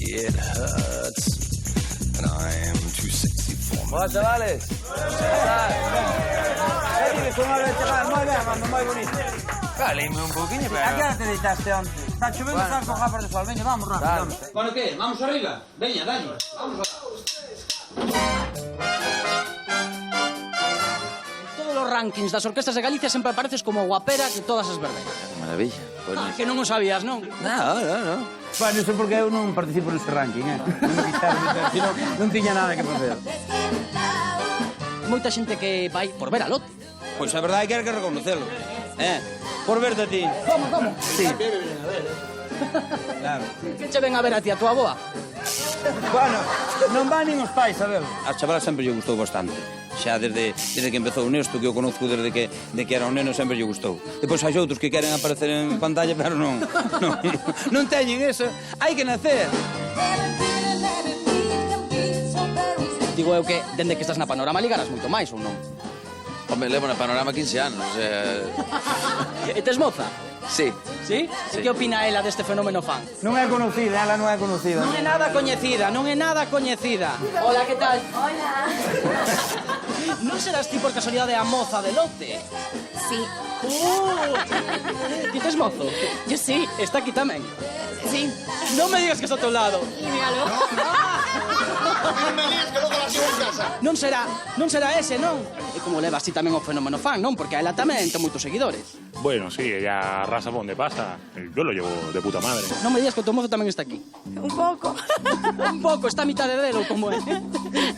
it hurts, and I'm too sexy for my... Hola, chavales. Moi bonito. Calime un poquinho, pero... A que hora te deitaste onte? Está chovendo, están con gafas de sol. Veña, vamos rápido. Bueno, que? Vamos arriba? Veña, daño. Vamos arriba. Todos os rankings das orquestas de Galicia sempre apareces como guapera de todas as verbenas. Maravilla. Ah, que non o sabías, non? No. Bueno, iso porque eu non participo neste ranking, Non me quitaron, senón non tiña nada que facer. Moita xente que vai por ver a Lotte. Pois a verdade é que hai que reconocerlo. Por verte a ti. Como? Sí. Claro. Que che ven a ver a ti a tua boa? Bueno, non van nin os pais, a ver. A chavala sempre lle gustou bastante. Xa desde que empezou o Nesto, que eu conozco desde que era un neno, sempre lle gustou. Depois hai outros que queren aparecer en pantalla, pero non teñen eso. Hai que nacer. Digo eu que, dende que estás na Panorama, ligarás moito máis, ou non? Home, levo na Panorama 15 anos, E tes moza? Sí. Sí? E que opina ela deste fenómeno fan? Non é conocida, ela non é conocida. Non é nada coñecida, non é nada coñecida. Hola, que tal? Hola. Non serás ti por casualidade a moza de Lotte? Sí. Ti tes mozo? Yo sí. Está aquí tamén. Sí. Non me digas que está ao teu lado. Míralo. Non será ese, non? E como levas ti tamén o fenómeno fan, non? Porque a ela tamén ten moitos seguidores. Bueno, sí, ella arrasa por donde pasa. Yo lo llevo de puta madre. Non me digas que o teu mozo tamén está aquí. Un poco. Un pouco, está a mitad de delo, como é?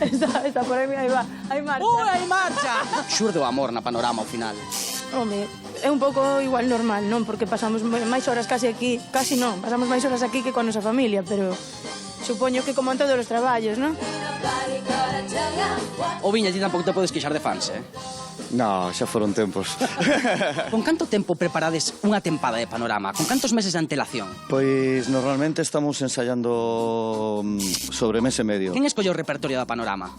Está por aí, aí va. Aí marcha. Aí marcha! Xurde o amor na Panorama ao final. Home, é un pouco igual normal, non? Porque pasamos máis horas casi aquí. Casi non, pasamos máis horas aquí que con nosa familia, pero... Supoño que como en todos os traballos, non? O Viña, ti tampouco te podes queixar de fans, No, xa foron tempos. Con canto tempo preparades unha tempada de Panorama? Con cantos meses de antelación? Pois normalmente estamos ensayando sobre mes e medio. Quen escolleu o repertorio da Panorama?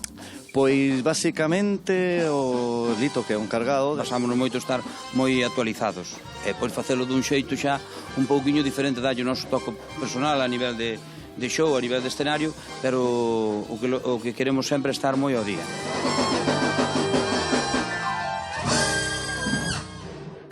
Pois basicamente o Lito, que é un cargado. Pasámonos moito estar moi actualizados. E pois facelo dun xeito xa un pouquiño diferente, dalle o noso toque personal a nivel de show, a nivel de escenario, pero o que queremos sempre é estar moi ao día.